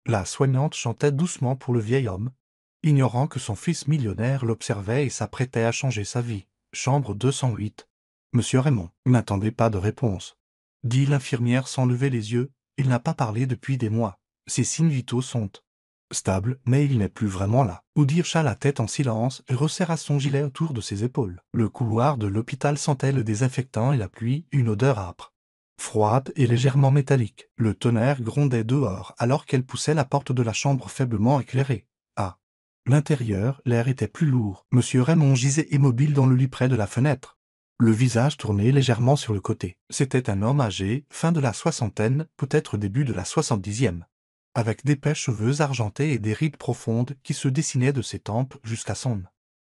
La soignante chantait doucement pour le vieil homme, ignorant que son fils millionnaire l'observait et s'apprêtait à changer sa vie. Chambre 208. Monsieur Raymond, n'attendez pas de réponse, dit l'infirmière sans lever les yeux. Il n'a pas parlé depuis des mois. Ses signes vitaux sont stables, mais il n'est plus vraiment là. Woody hocha la tête en silence et resserra son gilet autour de ses épaules. Le couloir de l'hôpital sentait le désinfectant et la pluie, une odeur âpre, froide et légèrement métallique. Le tonnerre grondait dehors alors qu'elle poussait la porte de la chambre faiblement éclairée. À l'intérieur, l'air était plus lourd. Monsieur Raymond gisait immobile dans le lit près de la fenêtre, le visage tourné légèrement sur le côté. C'était un homme âgé, fin de la soixantaine, peut-être début de la 70e, avec d'épais cheveux argentés et des rides profondes qui se dessinaient de ses tempes jusqu'à son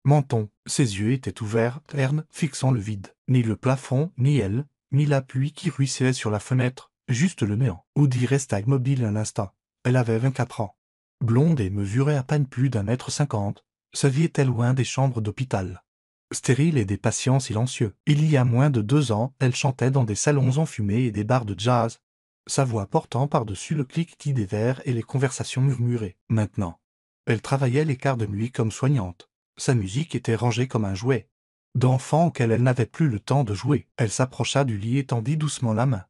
menton. Ses yeux étaient ouverts, ternes, fixant le vide. Ni le plafond, ni elle, ni la pluie qui ruisselait sur la fenêtre, juste le néant. Woody resta immobile un instant. Elle avait 24 ans. Blonde et mesurait à peine plus d'1,50 m, sa vie était loin des chambres d'hôpital stérile et des patients silencieux. Il y a moins de 2 ans, elle chantait dans des salons enfumés et des bars de jazz, sa voix portant par-dessus le cliquetis des verres et les conversations murmurées. Maintenant, elle travaillait les quarts de nuit comme soignante. Sa musique était rangée comme un jouet d'enfant auquel elle n'avait plus le temps de jouer. Elle s'approcha du lit et tendit doucement la main,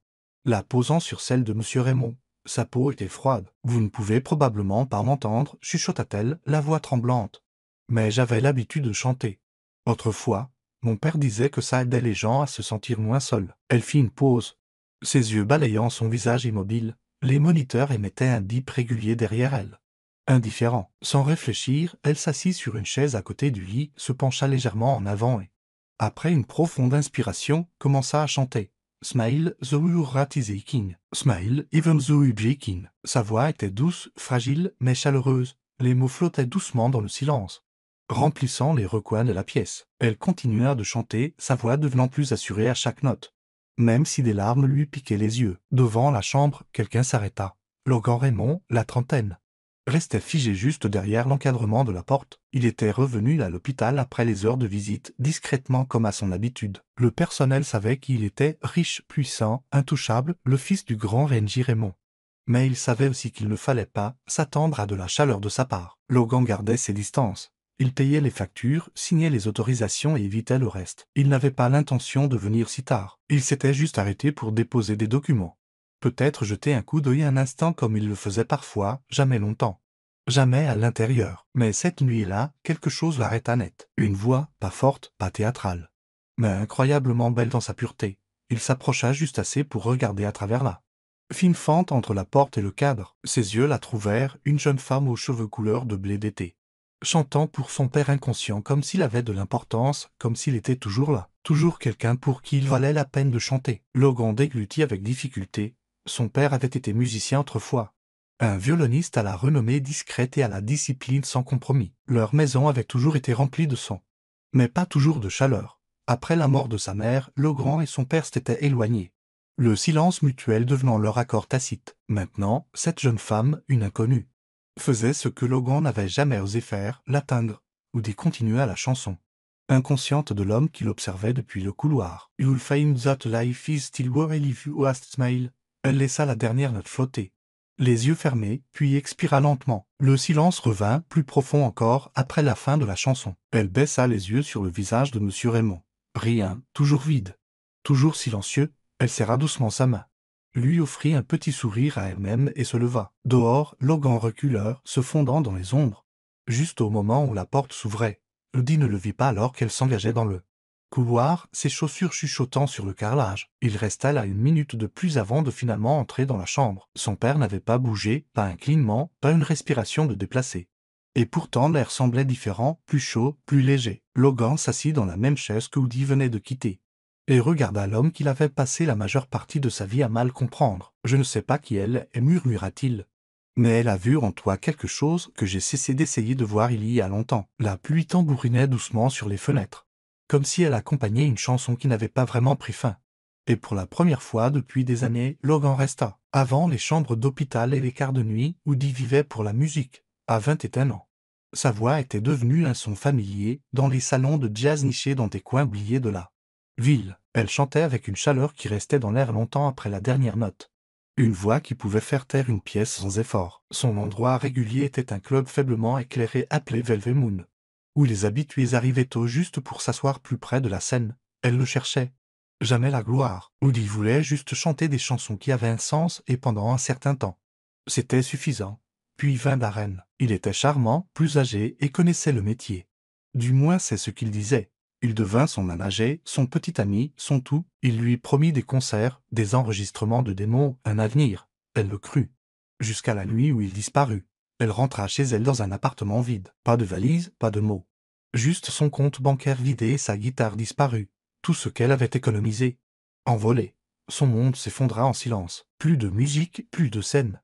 la posant sur celle de monsieur Raymond. Sa peau était froide. « Vous ne pouvez probablement pas m'entendre, chuchota-t-elle, la voix tremblante. Mais j'avais l'habitude de chanter. Autrefois, mon père disait que ça aidait les gens à se sentir moins seuls. » Elle fit une pause, ses yeux balayant son visage immobile. Les moniteurs émettaient un bip régulier derrière elle. Indifférent. Sans réfléchir, elle s'assit sur une chaise à côté du lit, se pencha légèrement en avant et, après une profonde inspiration, commença à chanter. Smile, the rat is aching. Smile, even the breaking. Sa voix était douce, fragile, mais chaleureuse. Les mots flottaient doucement dans le silence, remplissant les recoins de la pièce. Elle continua de chanter, sa voix devenant plus assurée à chaque note, même si des larmes lui piquaient les yeux. Devant la chambre, quelqu'un s'arrêta. Logan Raymond, la trentaine, restait figé juste derrière l'encadrement de la porte. Il était revenu à l'hôpital après les heures de visite, discrètement comme à son habitude. Le personnel savait qu'il était riche, puissant, intouchable, le fils du grand Renji Raymond. Mais il savait aussi qu'il ne fallait pas s'attendre à de la chaleur de sa part. Logan gardait ses distances. Il payait les factures, signait les autorisations et évitait le reste. Il n'avait pas l'intention de venir si tard. Il s'était juste arrêté pour déposer des documents. Peut-être jeter un coup d'œil un instant comme il le faisait parfois, jamais longtemps. Jamais à l'intérieur. Mais cette nuit-là, quelque chose l'arrêta net. Une voix, pas forte, pas théâtrale, mais incroyablement belle dans sa pureté. Il s'approcha juste assez pour regarder à travers la fine fente entre la porte et le cadre. Ses yeux la trouvèrent, une jeune femme aux cheveux couleur de blé d'été, chantant pour son père inconscient comme s'il avait de l'importance, comme s'il était toujours là. Toujours quelqu'un pour qui il valait la peine de chanter. Logan déglutit avec difficulté. Son père avait été musicien autrefois. Un violoniste à la renommée discrète et à la discipline sans compromis. Leur maison avait toujours été remplie de son, mais pas toujours de chaleur. Après la mort de sa mère, Logan et son père s'étaient éloignés, le silence mutuel devenant leur accord tacite. Maintenant, cette jeune femme, une inconnue, faisait ce que Logan n'avait jamais osé faire, l'atteindre. Woody continua la chanson, inconsciente de l'homme qui l'observait depuis le couloir. « You'll find that life is still well if you just smile. » Elle laissa la dernière note flotter, les yeux fermés, puis expira lentement. Le silence revint, plus profond encore, après la fin de la chanson. Elle baissa les yeux sur le visage de monsieur Raymond. Rien, toujours vide, toujours silencieux. Elle serra doucement sa main, lui offrit un petit sourire à elle-même et se leva. Dehors, Logan recula, se fondant dans les ombres. Juste au moment où la porte s'ouvrait, Woody ne le vit pas alors qu'elle s'engageait dans le couloir, ses chaussures chuchotant sur le carrelage. Il resta là une minute de plus avant de finalement entrer dans la chambre. Son père n'avait pas bougé, pas un clignement, pas une respiration de déplacé. Et pourtant l'air semblait différent, plus chaud, plus léger. Logan s'assit dans la même chaise que Woody venait de quitter et regarda l'homme qu'il avait passé la majeure partie de sa vie à mal comprendre. « Je ne sais pas qui elle est, murmura-t-il. Mais elle a vu en toi quelque chose que j'ai cessé d'essayer de voir il y a longtemps. » La pluie tambourinait doucement sur les fenêtres, comme si elle accompagnait une chanson qui n'avait pas vraiment pris fin. Et pour la première fois depuis des années, Logan resta. Avant les chambres d'hôpital et les quarts de nuit, Woody vivait pour la musique. À 21 ans, sa voix était devenue un son familier dans les salons de jazz nichés dans des coins oubliés de la ville. Elle chantait avec une chaleur qui restait dans l'air longtemps après la dernière note. Une voix qui pouvait faire taire une pièce sans effort. Son endroit régulier était un club faiblement éclairé appelé Velvet Moon, où les habitués arrivaient au juste pour s'asseoir plus près de la scène. Elle le cherchait. Jamais la gloire. Woody voulait juste chanter des chansons qui avaient un sens et pendant un certain temps. C'était suffisant. Puis vint Darren. Il était charmant, plus âgé et connaissait le métier. Du moins c'est ce qu'il disait. Il devint son manager, son petit ami, son tout. Il lui promit des concerts, des enregistrements de démos, un avenir. Elle le crut. Jusqu'à la nuit où il disparut. Elle rentra chez elle dans un appartement vide. Pas de valise, pas de mots. Juste son compte bancaire vidé et sa guitare disparue. Tout ce qu'elle avait économisé. Envolé. Son monde s'effondra en silence. Plus de musique, plus de scène.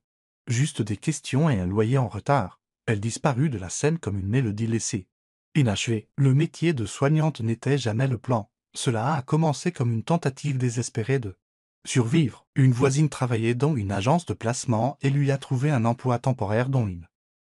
Juste des questions et un loyer en retard. Elle disparut de la scène comme une mélodie laissée. Inachevée, le métier de soignante n'était jamais le plan. Cela a commencé comme une tentative désespérée de survivre. Une voisine travaillait dans une agence de placement et lui a trouvé un emploi temporaire dans une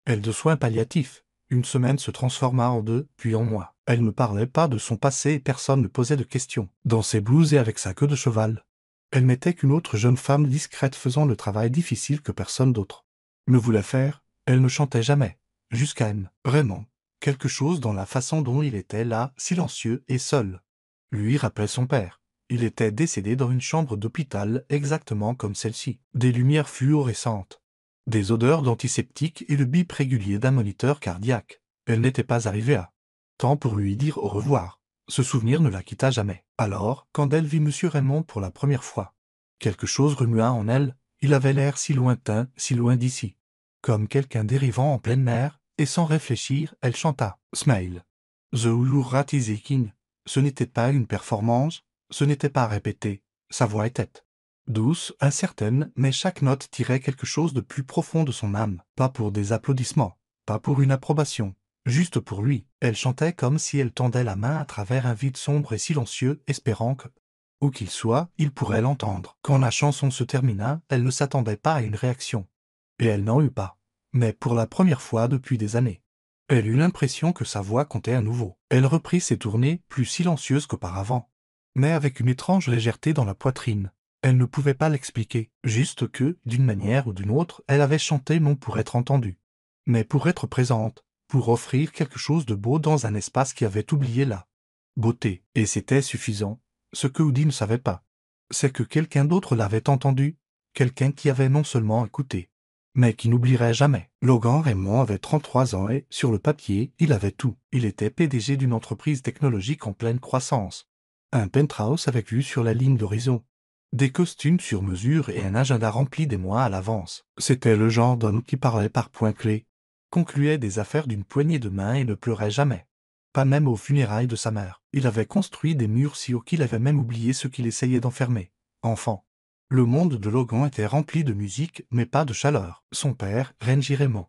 aile de soins palliatifs. Une semaine se transforma en 2, puis en mois. Elle ne parlait pas de son passé et personne ne posait de questions. Dans ses blouses et avec sa queue de cheval, elle n'était qu'une autre jeune femme discrète faisant le travail difficile que personne d'autre ne voulait faire. Elle ne chantait jamais. Jusqu'à M. Raymond. Quelque chose dans la façon dont il était là, silencieux et seul. Lui rappelait son père. Il était décédé dans une chambre d'hôpital exactement comme celle-ci. Des lumières fluorescentes. Des odeurs d'antiseptiques et le bip régulier d'un moniteur cardiaque. Elle n'était pas arrivée à temps pour lui dire au revoir. Ce souvenir ne la quitta jamais. Alors, quand elle vit M. Raymond pour la première fois, quelque chose remua en elle. Il avait l'air si lointain, si loin d'ici. Comme quelqu'un dérivant en pleine mer, et sans réfléchir, elle chanta « Smile ». The Rat is a King. Ce n'était pas une performance, ce n'était pas répété. Sa voix était douce, incertaine, mais chaque note tirait quelque chose de plus profond de son âme. Pas pour des applaudissements, pas pour une approbation, juste pour lui. Elle chantait comme si elle tendait la main à travers un vide sombre et silencieux, espérant que, où qu'il soit, il pourrait l'entendre. Quand la chanson se termina, elle ne s'attendait pas à une réaction. Et elle n'en eut pas. Mais pour la première fois depuis des années. Elle eut l'impression que sa voix comptait à nouveau. Elle reprit ses tournées, plus silencieuses qu'auparavant, mais avec une étrange légèreté dans la poitrine. Elle ne pouvait pas l'expliquer, juste que, d'une manière ou d'une autre, elle avait chanté non pour être entendue, mais pour être présente, pour offrir quelque chose de beau dans un espace qui avait oublié la beauté. Et c'était suffisant. Ce que Woody ne savait pas, c'est que quelqu'un d'autre l'avait entendu, quelqu'un qui avait non seulement écouté, mais qui n'oublierait jamais. Logan Raymond avait 33 ans et, sur le papier, il avait tout. Il était PDG d'une entreprise technologique en pleine croissance. Un penthouse avec vue sur la ligne d'horizon. Des costumes sur mesure et un agenda rempli des mois à l'avance. C'était le genre d'homme qui parlait par points clés, concluait des affaires d'une poignée de main et ne pleurait jamais. Pas même aux funérailles de sa mère. Il avait construit des murs si hauts qu'il avait même oublié ce qu'il essayait d'enfermer. Enfant. Le monde de Logan était rempli de musique, mais pas de chaleur. Son père, Renji Raymond,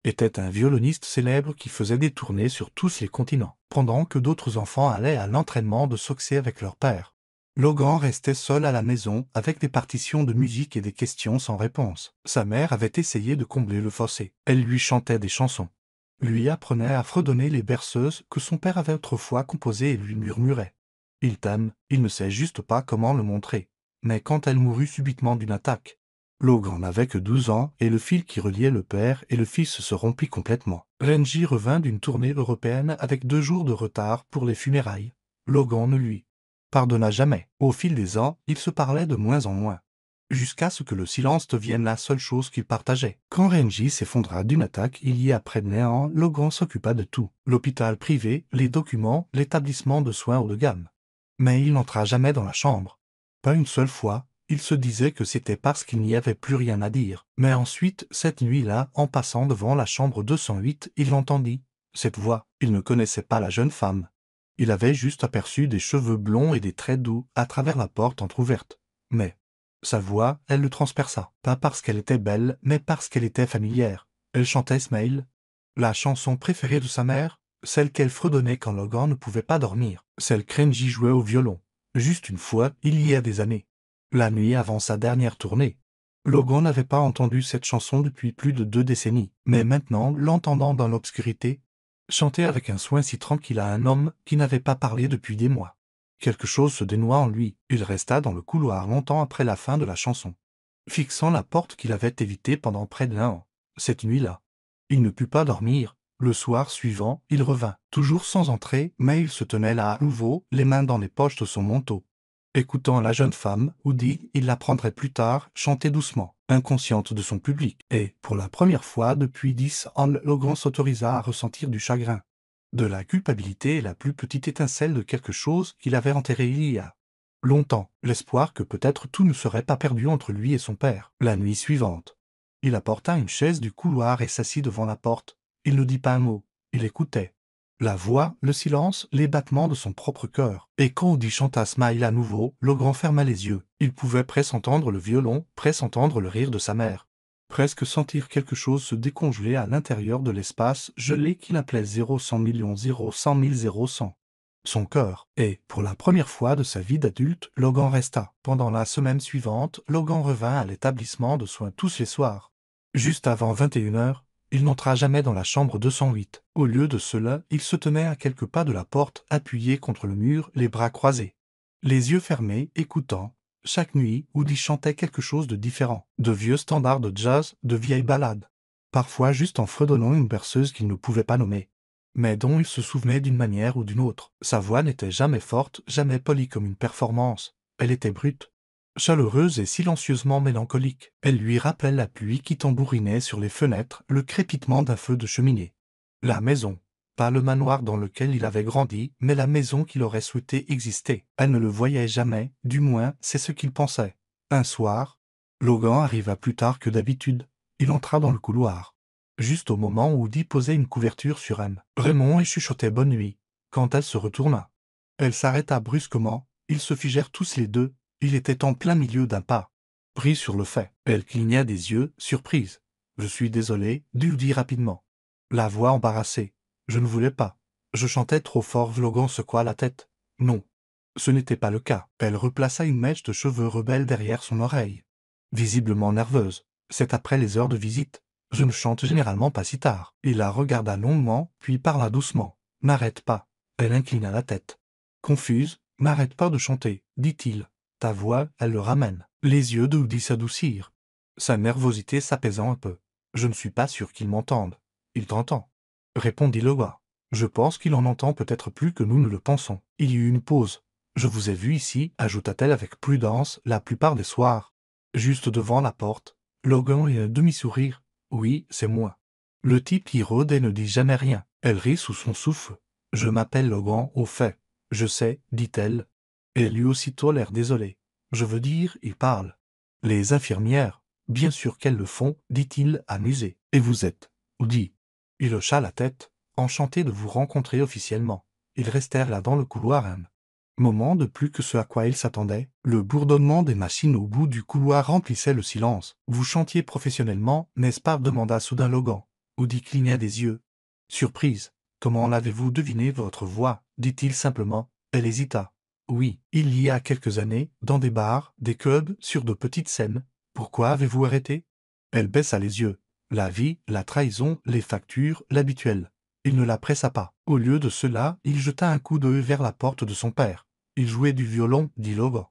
était un violoniste célèbre qui faisait des tournées sur tous les continents, pendant que d'autres enfants allaient à l'entraînement de succès avec leur père. Logan restait seul à la maison avec des partitions de musique et des questions sans réponse. Sa mère avait essayé de combler le fossé. Elle lui chantait des chansons, lui apprenait à fredonner les berceuses que son père avait autrefois composées et lui murmurait « Il t'aime, il ne sait juste pas comment le montrer ». Mais quand elle mourut subitement d'une attaque, Logan n'avait que 12 ans et le fil qui reliait le père et le fils se rompit complètement. Renji revint d'une tournée européenne avec 2 jours de retard pour les funérailles. Logan ne lui pardonna jamais. Au fil des ans, ils se parlaient de moins en moins, jusqu'à ce que le silence devienne la seule chose qu'ils partageaient. Quand Renji s'effondra d'une attaque il y a près de néant, Logan s'occupa de tout. L'hôpital privé, les documents, l'établissement de soins haut de gamme. Mais il n'entra jamais dans la chambre. Pas une seule fois. Il se disait que c'était parce qu'il n'y avait plus rien à dire. Mais ensuite, cette nuit-là, en passant devant la chambre 208, il l'entendit. Cette voix, il ne connaissait pas la jeune femme. Il avait juste aperçu des cheveux blonds et des traits doux à travers la porte entr'ouverte. Mais sa voix, elle le transperça. Pas parce qu'elle était belle, mais parce qu'elle était familière. Elle chantait Smile, la chanson préférée de sa mère, celle qu'elle fredonnait quand Logan ne pouvait pas dormir, celle qu'Renji jouait au violon. Juste une fois, il y a des années. La nuit avant sa dernière tournée. Logan n'avait pas entendu cette chanson depuis plus de 2 décennies, mais maintenant, l'entendant dans l'obscurité, chanter avec un soin si tranquille à un homme qui n'avait pas parlé depuis des mois. Quelque chose se dénoua en lui. Il resta dans le couloir longtemps après la fin de la chanson. fixant la porte qu'il avait évitée pendant près d'un an. Cette nuit-là, il ne put pas dormir. Le soir suivant, il revint, toujours sans entrer, mais il se tenait là à nouveau, les mains dans les poches de son manteau. Écoutant la jeune femme, Woody, il l'apprendrait plus tard, chanter doucement, inconsciente de son public, et, pour la première fois depuis 10 ans, Logan s'autorisa à ressentir du chagrin, de la culpabilité et la plus petite étincelle de quelque chose qu'il avait enterré il y a longtemps, l'espoir que peut-être tout ne serait pas perdu entre lui et son père. La nuit suivante, il apporta une chaise du couloir et s'assit devant la porte. Il ne dit pas un mot, il écoutait. La voix, le silence, les battements de son propre cœur. Et quand Woody chanta Smile à nouveau, Logan ferma les yeux. Il pouvait presque entendre le violon, presque entendre le rire de sa mère. Presque sentir quelque chose se décongeler à l'intérieur de l'espace gelé qu'il appelait 0 millions 100 000 100. Son cœur. Et, pour la première fois de sa vie d'adulte, Logan resta. Pendant la semaine suivante, Logan revint à l'établissement de soins tous les soirs. Juste avant 21h, il n'entra jamais dans la chambre 208. Au lieu de cela, il se tenait à quelques pas de la porte, appuyé contre le mur, les bras croisés. Les yeux fermés, écoutant. Chaque nuit, Woody chantait quelque chose de différent. De vieux standards de jazz, de vieilles ballades. Parfois juste en fredonnant une berceuse qu'il ne pouvait pas nommer, mais dont il se souvenait d'une manière ou d'une autre. Sa voix n'était jamais forte, jamais polie comme une performance. Elle était brute, chaleureuse et silencieusement mélancolique. Elle lui rappelait la pluie qui tambourinait sur les fenêtres, le crépitement d'un feu de cheminée. La maison, pas le manoir dans lequel il avait grandi, mais la maison qu'il aurait souhaité exister. Elle ne le voyait jamais, du moins c'est ce qu'il pensait. Un soir, Logan arriva plus tard que d'habitude. Il entra dans le couloir, juste au moment où Woody posait une couverture sur Anne. Raymond et chuchotait bonne nuit. Quand elle se retourna, elle s'arrêta brusquement. Ils se figèrent tous les deux. Il était en plein milieu d'un pas. Pris sur le fait, elle cligna des yeux, surprise. « Je suis désolé », dit Woody rapidement. La voix embarrassée. « Je ne voulais pas. Je chantais trop fort ». Logan secoua la tête. « Non. Ce n'était pas le cas. » Elle replaça une mèche de cheveux rebelles derrière son oreille, visiblement nerveuse. « C'est après les heures de visite. Je ne chante généralement pas si tard. » Il la regarda longuement, puis parla doucement. « N'arrête pas. » Elle inclina la tête. Confuse. « N'arrête pas de chanter, dit-il. Ta voix, elle le ramène. » Les yeux de Woody s'adoucirent, sa nervosité s'apaisant un peu. « Je ne suis pas sûr qu'il m'entende. »« Il t'entend, » répondit Logan. « Je pense qu'il en entend peut-être plus que nous ne le pensons. » Il y eut une pause. « Je vous ai vu ici, » ajouta-t-elle avec prudence, « la plupart des soirs. » Juste devant la porte. Logan eut un demi-sourire. « Oui, c'est moi. » Le type qui rôde et ne dit jamais rien. Elle rit sous son souffle. « Je m'appelle Logan, au fait. »« Je sais, » dit-elle. Et elle eut aussitôt l'air désolé. « Je veux dire, il parle. » « Les infirmières, bien sûr qu'elles le font, » dit-il, amusé. « Et vous êtes Woody ?» Il hocha la tête. « Enchanté de vous rencontrer officiellement. » Ils restèrent là dans le couloir un moment de plus que ce à quoi il s'attendait. Le bourdonnement des machines au bout du couloir remplissait le silence. « Vous chantiez professionnellement, n'est-ce pas ?» demanda soudain Logan. Woody cligna des yeux. Surprise. « Comment l'avez-vous deviné votre voix ?» dit-il simplement. Elle hésita. Oui, il y a quelques années, dans des bars, des clubs, sur de petites scènes. Pourquoi avez-vous arrêté? Elle baissa les yeux. La vie, la trahison, les factures, l'habituel. Il ne la pressa pas. Au lieu de cela, il jeta un coup d'œil vers la porte de son père. Il jouait du violon, dit Logan.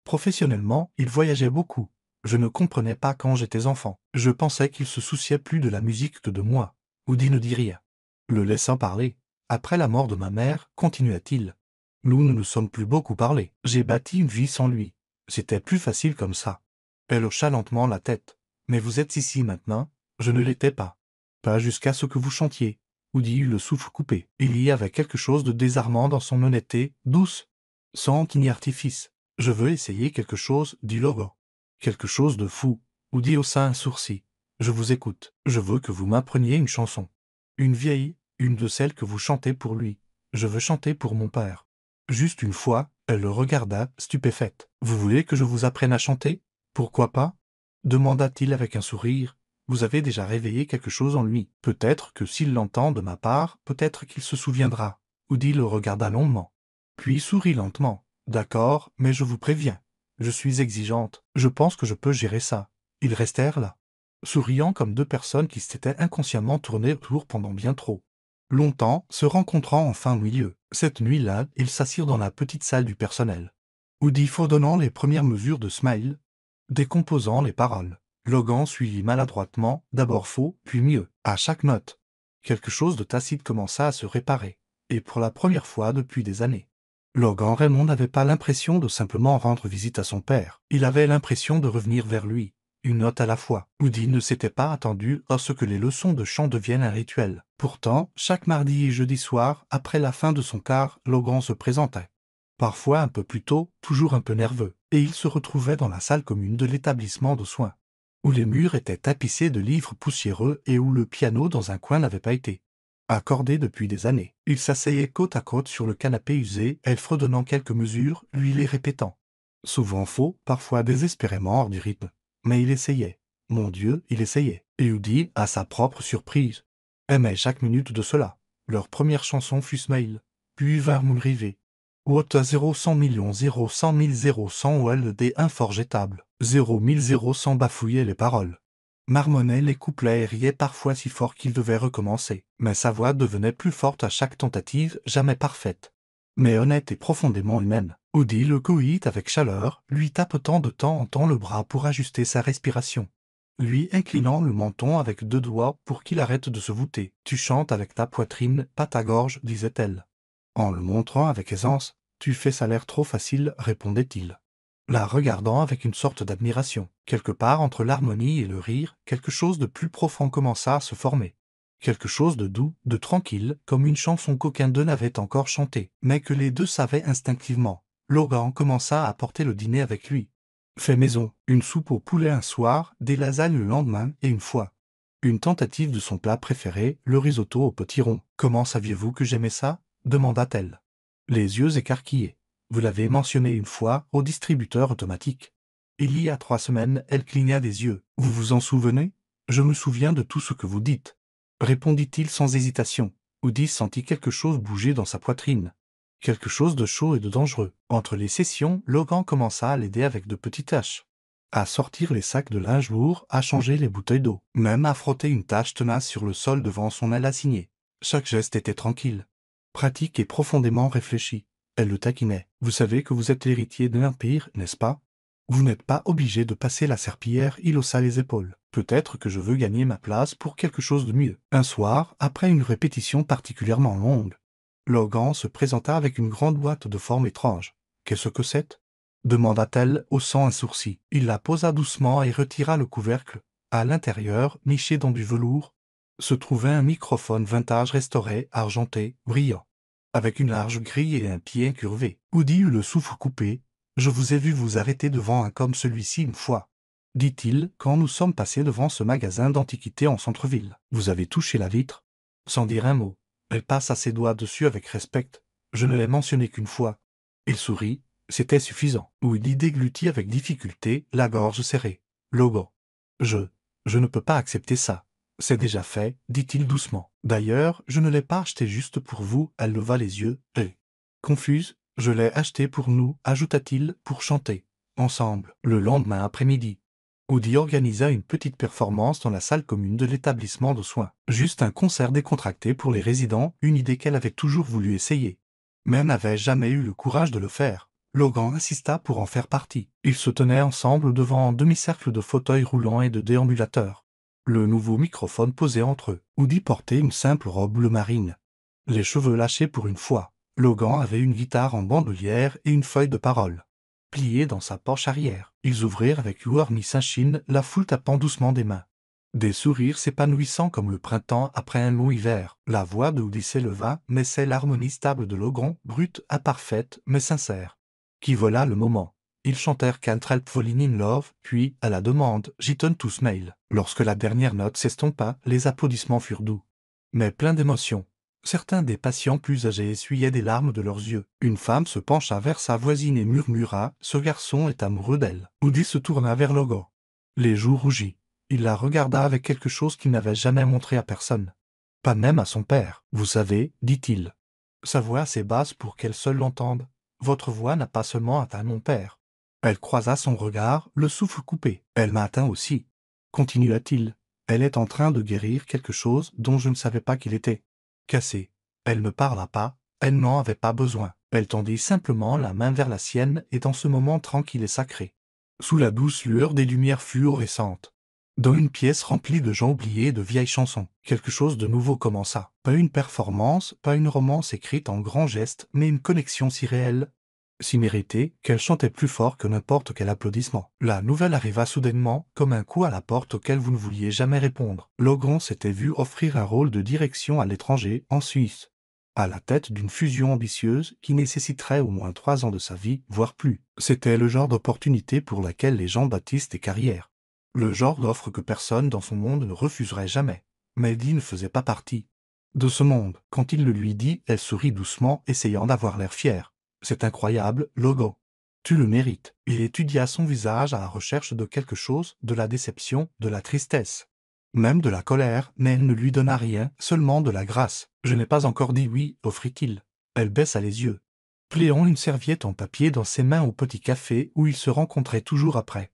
Professionnellement, il voyageait beaucoup. Je ne comprenais pas quand j'étais enfant. Je pensais qu'il se souciait plus de la musique que de moi. Woody ne dit rien, le laissant parler. Après la mort de ma mère, continua-t-il, nous ne nous sommes plus beaucoup parlé. J'ai bâti une vie sans lui. C'était plus facile comme ça. Elle hocha lentement la tête. Mais vous êtes ici maintenant? Je ne l'étais pas. Pas jusqu'à ce que vous chantiez. Woody eut le souffle coupé. Il y avait quelque chose de désarmant dans son honnêteté, douce, sans ni artifice. Je veux essayer quelque chose, dit Logan. Quelque chose de fou. Woody haussa un sourcil. Je vous écoute. Je veux que vous m'appreniez une chanson. Une vieille, une de celles que vous chantez pour lui. Je veux chanter pour mon père. Juste une fois, elle le regarda, stupéfaite. « Vous voulez que je vous apprenne à chanter? Pourquoi pas ?» demanda-t-il avec un sourire. « Vous avez déjà réveillé quelque chose en lui. Peut-être que s'il l'entend de ma part, peut-être qu'il se souviendra. » Woody le regarda longuement, puis sourit lentement. « D'accord, mais je vous préviens. Je suis exigeante. Je pense que je peux gérer ça. » Ils restèrent là, souriant comme deux personnes qui s'étaient inconsciemment tournées autour pendant bien trop longtemps, se rencontrant enfin au milieu. Cette nuit-là, ils s'assirent dans la petite salle du personnel. Woody fredonnant les premières mesures de Smile. décomposant les paroles. Logan suivit maladroitement, d'abord faux, puis mieux, à chaque note. Quelque chose de tacite commença à se réparer, et pour la première fois depuis des années. Logan Raymond n'avait pas l'impression de simplement rendre visite à son père, il avait l'impression de revenir vers lui, une note à la fois. Woody ne s'était pas attendu à ce que les leçons de chant deviennent un rituel. Pourtant, chaque mardi et jeudi soir, après la fin de son quart, Logan se présentait. Parfois un peu plus tôt, toujours un peu nerveux, et il se retrouvait dans la salle commune de l'établissement de soins, où les murs étaient tapissés de livres poussiéreux et où le piano dans un coin n'avait pas été accordé depuis des années. Il s'asseyait côte à côte sur le canapé usé, elle fredonnant quelques mesures, lui les répétant. Souvent faux, parfois désespérément hors du rythme. Mais il essayait. Mon Dieu, il essayait. Et Woody, à sa propre surprise, aimait chaque minute de cela. Leur première chanson fut Smile, puis vers Moulrivé. What 0 100 millions 0 100 000 0 100 OLD inforgettable. 0 1000 0 100 bafouillait les paroles. Marmonnait les couplets et riait parfois si fort qu'il devait recommencer. Mais sa voix devenait plus forte à chaque tentative, jamais parfaite, mais honnête et profondément humaine. Woody le coït avec chaleur, lui tapotant de temps en temps le bras pour ajuster sa respiration, lui inclinant le menton avec 2 doigts pour qu'il arrête de se voûter. « Tu chantes avec ta poitrine, pas ta gorge, disait-elle. En le montrant avec aisance, « Tu fais ça l'air trop facile, répondait-il, la regardant avec une sorte d'admiration. Quelque part entre l'harmonie et le rire, quelque chose de plus profond commença à se former. Quelque chose de doux, de tranquille, comme une chanson qu'aucun d'eux n'avait encore chantée, mais que les deux savaient instinctivement. Logan commença à apporter le dîner avec lui. Fait maison, une soupe au poulet un soir, des lasagnes le lendemain et une fois une tentative de son plat préféré, le risotto au potiron. « Comment saviez-vous que j'aimais ça ?» demanda-t-elle, les yeux écarquillés. « Vous l'avez mentionné une fois au distributeur automatique. » Il y a 3 semaines, elle cligna des yeux. « Vous vous en souvenez ? Je me souviens de tout ce que vous dites, » répondit-il sans hésitation. Woody sentit quelque chose bouger dans sa poitrine. Quelque chose de chaud et de dangereux. Entre les sessions, Logan commença à l'aider avec de petites tâches, à sortir les sacs de linge lourd, à changer les bouteilles d'eau, même à frotter une tache tenace sur le sol devant son aile assignée. Chaque geste était tranquille, pratique et profondément réfléchi. Elle le taquinait. « Vous savez que vous êtes l'héritier d'un empire, n'est-ce pas ? Vous n'êtes pas obligé de passer la serpillière. » Il haussa les épaules. « Peut-être que je veux gagner ma place pour quelque chose de mieux. » Un soir, après une répétition particulièrement longue, Logan se présenta avec une grande boîte de forme étrange. « Qu'est-ce que c'est ?» demanda-t-elle, haussant un sourcil. Il la posa doucement et retira le couvercle. À l'intérieur, niché dans du velours, se trouvait un microphone vintage restauré, argenté, brillant, avec une large grille et un pied incurvé. Woody eut le souffle coupé. « Je vous ai vu vous arrêter devant un comme celui-ci une fois, » dit-il, quand nous sommes passés devant ce magasin d'antiquités en centre-ville. « Vous avez touché la vitre ?» Sans dire un mot. Elle passa ses doigts dessus avec respect. « Je ne l'ai mentionné qu'une fois. » Il sourit. C'était suffisant. Woody déglutit avec difficulté, la gorge serrée. « Logan. Je ne peux pas accepter ça. » « C'est déjà fait, » dit-il doucement. « D'ailleurs, je ne l'ai pas acheté juste pour vous. » Elle leva les yeux. Confuse, « Je l'ai acheté pour nous, » ajouta-t-il, « pour chanter ensemble. » Le lendemain après-midi, Woody organisa une petite performance dans la salle commune de l'établissement de soins. Juste un concert décontracté pour les résidents, une idée qu'elle avait toujours voulu essayer, mais n'avait jamais eu le courage de le faire. Logan insista pour en faire partie. Ils se tenaient ensemble devant un demi-cercle de fauteuils roulants et de déambulateurs, le nouveau microphone posé entre eux. Woody portait une simple robe bleu marine, les cheveux lâchés pour une fois. Logan avait une guitare en bandoulière et une feuille de parole pliée dans sa poche arrière. Ils ouvrirent avec You Are Miss Chine, la foule tapant doucement des mains. Des sourires s'épanouissant comme le printemps après un long hiver. La voix de Woody s'éleva, mais c'est l'harmonie stable de Logan, brute, imparfaite, mais sincère, qui vola le moment. Ils chantèrent Can't Help Falling in Love, puis, à la demande, J'Eton to Smile. Lorsque la dernière note s'estompa, les applaudissements furent doux, mais pleins d'émotion. Certains des patients plus âgés essuyaient des larmes de leurs yeux. Une femme se pencha vers sa voisine et murmura « Ce garçon est amoureux d'elle ». Woody se tourna vers Logan. Les joues rougis. Il la regarda avec quelque chose qu'il n'avait jamais montré à personne. Pas même à son père. « Vous savez, dit-il, sa voix assez basse pour qu'elle seule l'entende, votre voix n'a pas seulement atteint mon père. » Elle croisa son regard, le souffle coupé. « Elle m'a atteint aussi, » continua-t-il. « Elle est en train de guérir quelque chose dont je ne savais pas qu'il était cassé. » Elle ne parla pas, elle n'en avait pas besoin. Elle tendit simplement la main vers la sienne et dans ce moment tranquille et sacré, sous la douce lueur des lumières fluorescentes. Dans une pièce remplie de gens oubliés et de vieilles chansons, quelque chose de nouveau commença. Pas une performance, pas une romance écrite en grands gestes, mais une connexion si réelle, si méritée, qu'elle chantait plus fort que n'importe quel applaudissement. La nouvelle arriva soudainement, comme un coup à la porte auquel vous ne vouliez jamais répondre. Logan s'était vu offrir un rôle de direction à l'étranger, en Suisse, à la tête d'une fusion ambitieuse qui nécessiterait au moins 3 ans de sa vie, voire plus. C'était le genre d'opportunité pour laquelle les gens bâtissent des carrières. Le genre d'offre que personne dans son monde ne refuserait jamais. Mais Eddie ne faisait pas partie de ce monde. Quand il le lui dit, elle sourit doucement, essayant d'avoir l'air fière. C'est incroyable, Logan. Tu le mérites. Il étudia son visage à la recherche de quelque chose, de la déception, de la tristesse. Même de la colère, mais elle ne lui donna rien, seulement de la grâce. Je n'ai pas encore dit oui, offrit-il. Elle baissa les yeux, pliant une serviette en papier dans ses mains au petit café où ils se rencontraient toujours après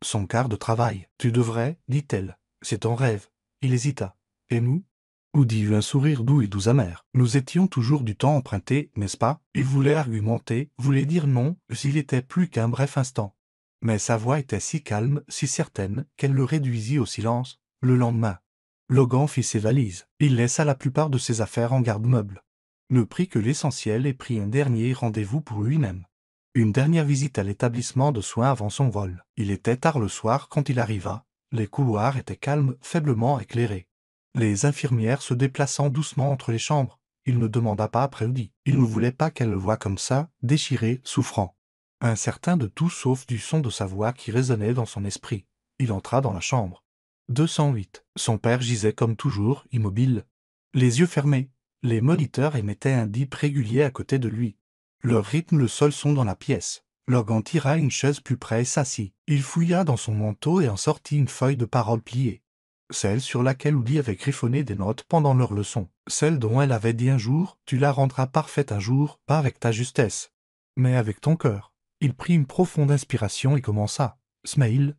son quart de travail. Tu devrais, dit-elle. C'est ton rêve. Il hésita. Et nous? Woody eut un sourire doux et doux amer. Nous étions toujours du temps emprunté, n'est-ce pas? Il voulait argumenter, voulait dire non, s'il était plus qu'un bref instant. Mais sa voix était si calme, si certaine, qu'elle le réduisit au silence. Le lendemain, Logan fit ses valises. Il laissa la plupart de ses affaires en garde-meuble, ne prit que l'essentiel et prit un dernier rendez-vous pour lui-même. Une dernière visite à l'établissement de soins avant son vol. Il était tard le soir quand il arriva. Les couloirs étaient calmes, faiblement éclairés. Les infirmières se déplaçant doucement entre les chambres. Il ne demanda pas après Woody. Il ne voulait pas qu'elle le voie comme ça, déchiré, souffrant. Incertain de tout sauf du son de sa voix qui résonnait dans son esprit. Il entra dans la chambre. 208. Son père gisait comme toujours, immobile, les yeux fermés. Les moniteurs émettaient un bip régulier à côté de lui. Leur rythme le seul son dans la pièce. Logan tira une chaise plus près et s'assit. Il fouilla dans son manteau et en sortit une feuille de parole pliée. Celle sur laquelle Woody avait griffonné des notes pendant leur leçon. Celle dont elle avait dit un jour, tu la rendras parfaite un jour, pas avec ta justesse, mais avec ton cœur. Il prit une profonde inspiration et commença. Smile.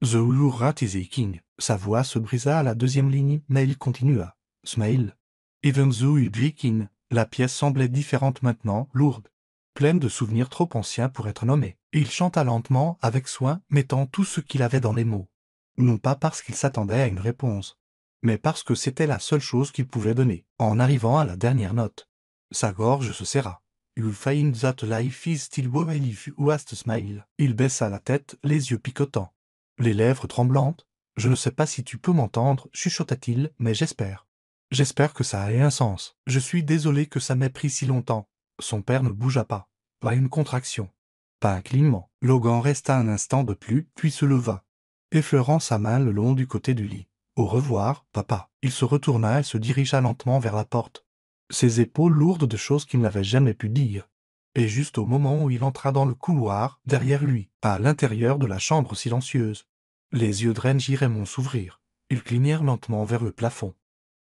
The Ulur Rat is aching. Sa voix se brisa à la deuxième ligne, mais il continua. Smile. Even though you're drinking. La pièce semblait différente maintenant, lourde, pleine de souvenirs trop anciens pour être nommés. Il chanta lentement, avec soin, mettant tout ce qu'il avait dans les mots. Non pas parce qu'il s'attendait à une réponse, mais parce que c'était la seule chose qu'il pouvait donner. En arrivant à la dernière note, sa gorge se serra. You'll find that life is still well if you just smile. Il baissa la tête, les yeux picotants, les lèvres tremblantes. Je ne sais pas si tu peux m'entendre, chuchota-t-il, mais j'espère. J'espère que ça ait un sens. Je suis désolé que ça m'ait pris si longtemps. Son père ne bougea pas. Pas une contraction. Pas un clignement. Logan resta un instant de plus, puis se leva, effleurant sa main le long du côté du lit. Au revoir, papa. Il se retourna et se dirigea lentement vers la porte, ses épaules lourdes de choses qu'il n'avait jamais pu dire. Et juste au moment où il entra dans le couloir, derrière lui, à l'intérieur de la chambre silencieuse, les yeux de Renji Raymond s'ouvrirent. Ils clignèrent lentement vers le plafond,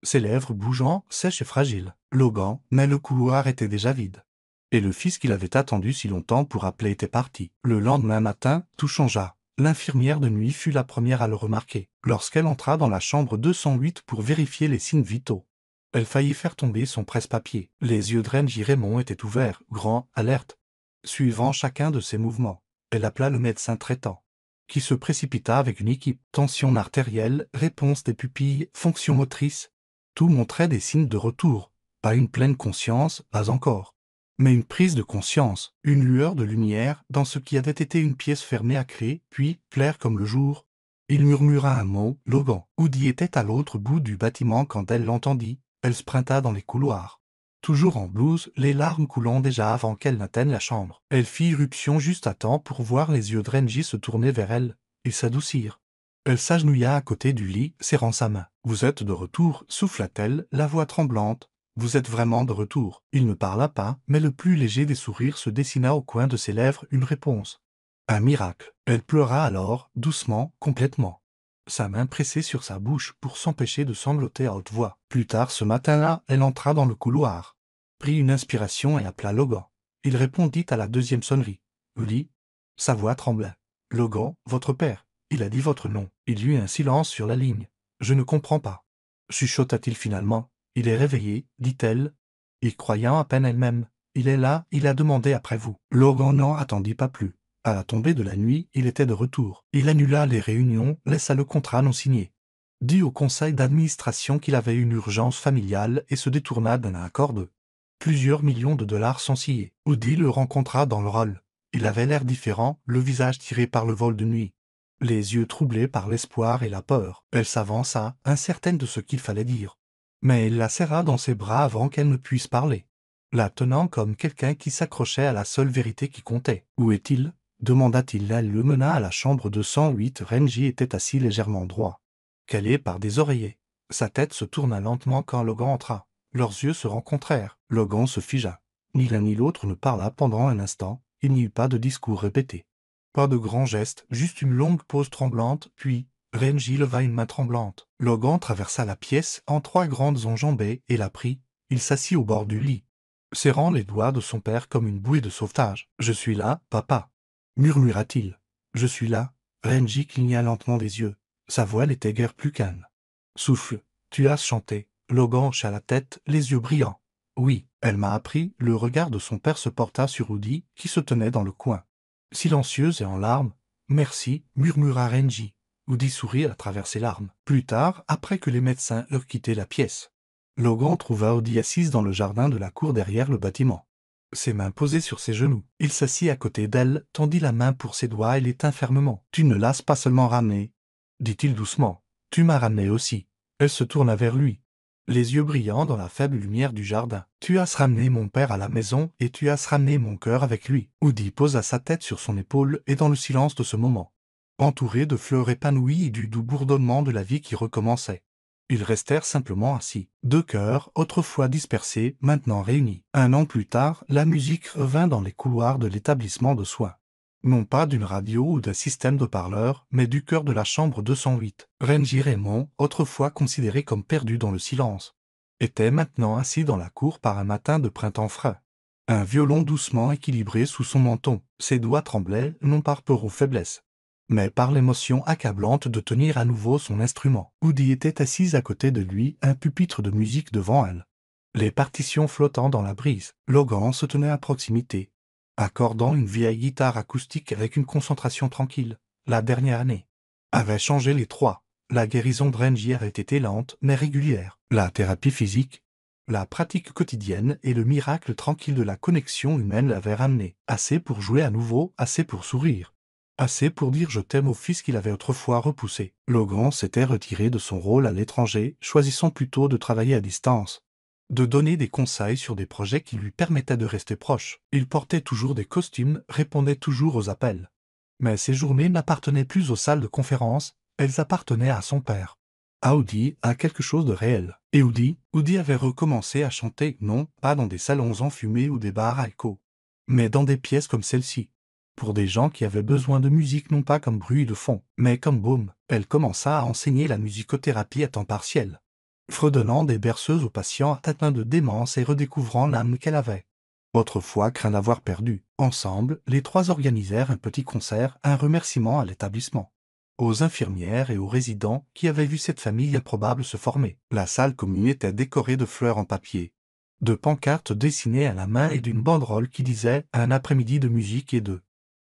ses lèvres bougeant, sèches et fragiles. Logan, mais le couloir était déjà vide. Et le fils qu'il avait attendu si longtemps pour appeler était parti. Le lendemain matin, tout changea. L'infirmière de nuit fut la première à le remarquer. Lorsqu'elle entra dans la chambre 208 pour vérifier les signes vitaux, elle faillit faire tomber son presse-papier. Les yeux de Renji Raymond étaient ouverts, grands, alertes, suivant chacun de ses mouvements. Elle appela le médecin traitant, qui se précipita avec une équipe. Tension artérielle, réponse des pupilles, fonction motrice. Tout montrait des signes de retour. Pas une pleine conscience, pas encore, mais une prise de conscience, une lueur de lumière dans ce qui avait été une pièce fermée à clé, puis, clair comme le jour, il murmura un mot. Logan. Woody était à l'autre bout du bâtiment quand elle l'entendit. Elle sprinta dans les couloirs. Toujours en blouse, les larmes coulant déjà avant qu'elle n'atteigne la chambre. Elle fit irruption juste à temps pour voir les yeux de Renji se tourner vers elle. Ils s'adoucirent. Elle s'agenouilla à côté du lit, serrant sa main. « Vous êtes de retour » souffla-t-elle, la voix tremblante. « Vous êtes vraiment de retour » Il ne parla pas, mais le plus léger des sourires se dessina au coin de ses lèvres une réponse. Un miracle. Elle pleura alors, doucement, complètement, sa main pressée sur sa bouche pour s'empêcher de sangloter à haute voix. Plus tard ce matin-là, elle entra dans le couloir, prit une inspiration et appela Logan. Il répondit à la deuxième sonnerie. « Woody ?» Sa voix tremblait. « Logan, votre père. Il a dit votre nom. » Il y eut un silence sur la ligne. « Je ne comprends pas. » Chuchota-t-il finalement. « Il est réveillé, dit-elle, y croyant à peine elle-même. Il est là, il a demandé après vous. » Logan n'en attendit pas plus. À la tombée de la nuit, il était de retour. Il annula les réunions, laissa le contrat non signé. Dit au conseil d'administration qu'il avait une urgence familiale et se détourna d'un accord de plusieurs millions de dollars sans scier. Woody le rencontra dans le hall. Il avait l'air différent, le visage tiré par le vol de nuit. Les yeux troublés par l'espoir et la peur. Elle s'avança, incertaine de ce qu'il fallait dire. Mais il la serra dans ses bras avant qu'elle ne puisse parler, la tenant comme quelqu'un qui s'accrochait à la seule vérité qui comptait. « Où est-il » demanda-t-il. Elle le mena à la chambre 208. Renji était assis légèrement droit, calé par des oreillers. Sa tête se tourna lentement quand Logan entra. Leurs yeux se rencontrèrent. Logan se figea. Ni l'un ni l'autre ne parla pendant un instant. Il n'y eut pas de discours répété. Pas de grands gestes, juste une longue pause tremblante, puis Renji leva une main tremblante. Logan traversa la pièce en 3 grandes enjambées et la prit. Il s'assit au bord du lit, serrant les doigts de son père comme une bouée de sauvetage. « Je suis là, papa » murmura-t-il. « Je suis là. » Renji cligna lentement des yeux. Sa voix n'était guère plus calme. « Souffle, tu as chanté. » Logan hocha la tête, les yeux brillants. « Oui, elle m'a appris. » Le regard de son père se porta sur Woody, qui se tenait dans le coin, silencieuse et en larmes. « Merci, » murmura Renji. Woody sourit à travers ses larmes. Plus tard, après que les médecins eurent quitté la pièce, Logan trouva Woody assise dans le jardin de la cour derrière le bâtiment, ses mains posées sur ses genoux. Il s'assit à côté d'elle, tendit la main pour ses doigts et les tint fermement. « Tu ne l'as pas seulement ramené, » dit-il doucement. « Tu m'as ramené aussi. » Elle se tourna vers lui, les yeux brillants dans la faible lumière du jardin. « Tu as ramené mon père à la maison et tu as ramené mon cœur avec lui. » Woody posa sa tête sur son épaule et dans le silence de ce moment, entouré de fleurs épanouies et du doux bourdonnement de la vie qui recommençait, ils restèrent simplement assis. 2 cœurs, autrefois dispersés, maintenant réunis. 1 an plus tard, la musique revint dans les couloirs de l'établissement de soins. Non pas d'une radio ou d'un système de parleurs, mais du cœur de la chambre 208. Renji Raymond, autrefois considéré comme perdu dans le silence, était maintenant assis dans la cour par un matin de printemps frais. Un violon doucement équilibré sous son menton. Ses doigts tremblaient, non par peur ou faiblesse, mais par l'émotion accablante de tenir à nouveau son instrument. Woody était assise à côté de lui, un pupitre de musique devant elle, les partitions flottant dans la brise. Logan se tenait à proximité, accordant une vieille guitare acoustique avec une concentration tranquille. La dernière année avait changé les 3. La guérison de Renji avait été lente mais régulière. La thérapie physique, la pratique quotidienne et le miracle tranquille de la connexion humaine l'avaient ramené. Assez pour jouer à nouveau, assez pour sourire, assez pour dire je t'aime au fils qu'il avait autrefois repoussé. Logan s'était retiré de son rôle à l'étranger, choisissant plutôt de travailler à distance, de donner des conseils sur des projets qui lui permettaient de rester proche. Il portait toujours des costumes, répondait toujours aux appels. Mais ces journées n'appartenaient plus aux salles de conférence, elles appartenaient à son père, à Woody, à quelque chose de réel. Et Woody avait recommencé à chanter, non pas dans des salons enfumés ou des bars à alcool, mais dans des pièces comme celle-ci, pour des gens qui avaient besoin de musique non pas comme bruit de fond, mais comme baume. Elle commença à enseigner la musicothérapie à temps partiel, fredonnant des berceuses aux patients atteints de démence et redécouvrant l'âme qu'elle avait autrefois craint d'avoir perdu. Ensemble, les 3 organisèrent un petit concert, un remerciement à l'établissement, aux infirmières et aux résidents qui avaient vu cette famille improbable se former. La salle commune était décorée de fleurs en papier, de pancartes dessinées à la main et d'une banderole qui disait « Un après-midi de musique et de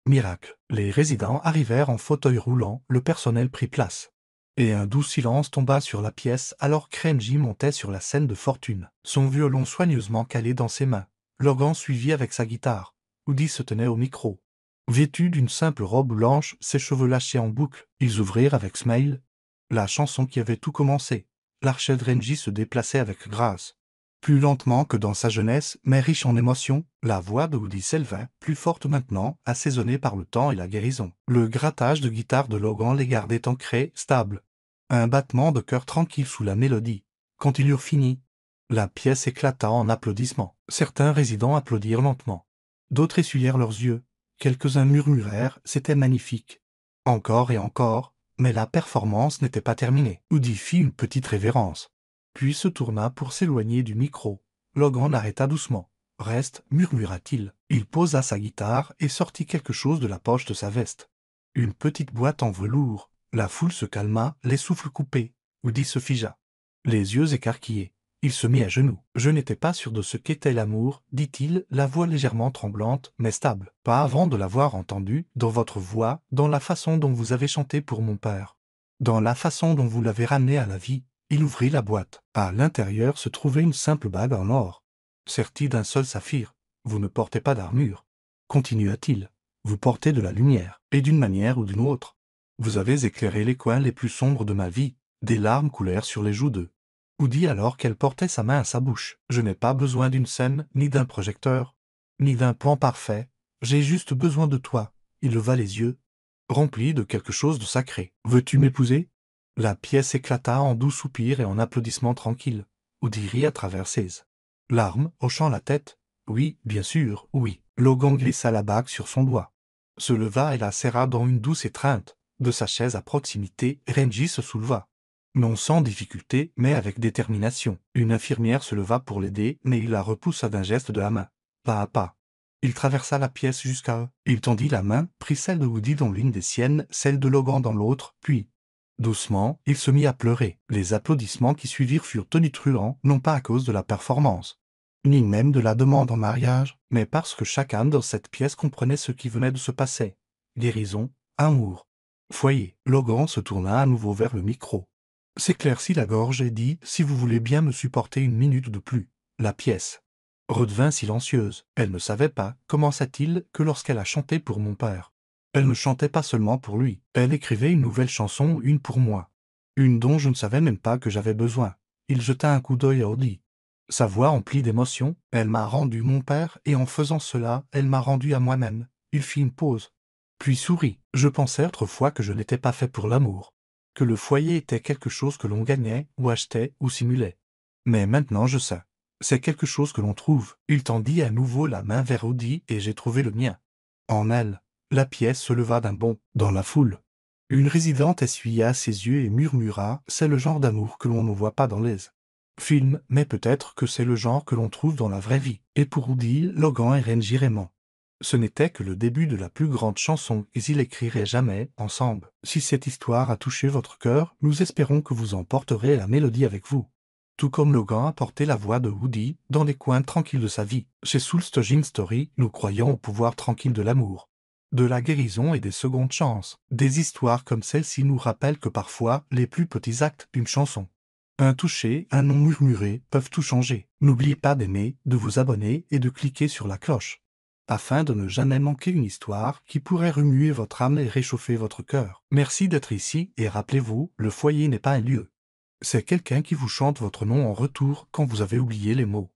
miracle ». Les résidents arrivèrent en fauteuil roulant, le personnel prit place, et un doux silence tomba sur la pièce alors que Renji montait sur la scène de fortune, son violon soigneusement calé dans ses mains. Logan suivit avec sa guitare. Woody se tenait au micro, vêtu d'une simple robe blanche, ses cheveux lâchés en boucle. Ils ouvrirent avec Smile, la chanson qui avait tout commencé. L'archet de Renji se déplaçait avec grâce, plus lentement que dans sa jeunesse, mais riche en émotions. La voix de Woody s'éleva, plus forte maintenant, assaisonnée par le temps et la guérison. Le grattage de guitare de Logan les gardait ancrés, stables. Un battement de cœur tranquille sous la mélodie. Quand ils eurent fini, la pièce éclata en applaudissements. Certains résidents applaudirent lentement. D'autres essuyèrent leurs yeux. Quelques-uns murmurèrent « C'était magnifique ». Encore et encore, mais la performance n'était pas terminée. Woody fit une petite révérence, puis se tourna pour s'éloigner du micro. Logan l'arrêta doucement. « Reste », murmura-t-il. Il posa sa guitare et sortit quelque chose de la poche de sa veste. Une petite boîte en velours. La foule se calma, les souffles coupés. Woody se figea, les yeux écarquillés. Il se mit à genoux. Je n'étais pas sûr de ce qu'était l'amour, dit-il, la voix légèrement tremblante, mais stable. Pas avant de l'avoir entendu, dans votre voix, dans la façon dont vous avez chanté pour mon père. Dans la façon dont vous l'avez ramené à la vie. Il ouvrit la boîte. À l'intérieur se trouvait une simple bague en or, sertie d'un seul saphir. Vous ne portez pas d'armure, continua-t-il. Vous portez de la lumière, et d'une manière ou d'une autre. Vous avez éclairé les coins les plus sombres de ma vie. Des larmes coulèrent sur les joues d'eux. Dit alors qu'elle portait sa main à sa bouche. Je n'ai pas besoin d'une scène, ni d'un projecteur, ni d'un plan parfait. J'ai juste besoin de toi. Il leva les yeux, remplis de quelque chose de sacré. Veux-tu m'épouser? La pièce éclata en doux soupirs et en applaudissements tranquilles. Woody rit à travers ses larmes, hochant la tête. Oui, bien sûr, oui. Logan glissa la bague sur son doigt, se leva et la serra dans une douce étreinte. De sa chaise à proximité, Renji se souleva. Non sans difficulté, mais avec détermination. Une infirmière se leva pour l'aider, mais il la repoussa d'un geste de la main. Pas à pas. Il traversa la pièce jusqu'à eux. Il tendit la main, prit celle de Woody dans l'une des siennes, celle de Logan dans l'autre, puis, doucement, il se mit à pleurer. Les applaudissements qui suivirent furent tonitruants, non pas à cause de la performance, ni même de la demande en mariage, mais parce que chacun dans cette pièce comprenait ce qui venait de se passer. Guérison, amour, foyer. Logan se tourna à nouveau vers le micro. S'éclaircit la gorge et dit « Si vous voulez bien me supporter une minute de plus. » La pièce redevint silencieuse. Elle ne savait pas, commença-t-il, que lorsqu'elle a chanté pour mon père. Elle ne chantait pas seulement pour lui. Elle écrivait une nouvelle chanson, une pour moi. Une dont je ne savais même pas que j'avais besoin. Il jeta un coup d'œil à Audie. Sa voix emplie d'émotion. Elle m'a rendu mon père et en faisant cela, elle m'a rendu à moi-même. Il fit une pause. Puis sourit. Je pensais autrefois que je n'étais pas fait pour l'amour. Que le foyer était quelque chose que l'on gagnait, ou achetait, ou simulait. Mais maintenant je sais. C'est quelque chose que l'on trouve. Il tendit à nouveau la main vers Audie et j'ai trouvé le mien. En elle, la pièce se leva d'un bond, dans la foule. Une résidente essuya ses yeux et murmura « C'est le genre d'amour que l'on ne voit pas dans les films, mais peut-être que c'est le genre que l'on trouve dans la vraie vie. » Et pour Woody, Logan et Renji Raymond. Ce n'était que le début de la plus grande chanson qu'ils écriraient jamais ensemble. Si cette histoire a touché votre cœur, nous espérons que vous emporterez la mélodie avec vous. Tout comme Logan a porté la voix de Woody dans les coins tranquilles de sa vie. Chez Soul Stojin Story, nous croyons au pouvoir tranquille de l'amour, de la guérison et des secondes chances. Des histoires comme celle-ci nous rappellent que parfois, les plus petits actes d'une chanson, un toucher, un nom murmuré, peuvent tout changer. N'oubliez pas d'aimer, de vous abonner et de cliquer sur la cloche, afin de ne jamais manquer une histoire qui pourrait remuer votre âme et réchauffer votre cœur. Merci d'être ici et rappelez-vous, le foyer n'est pas un lieu. C'est quelqu'un qui vous chante votre nom en retour quand vous avez oublié les mots.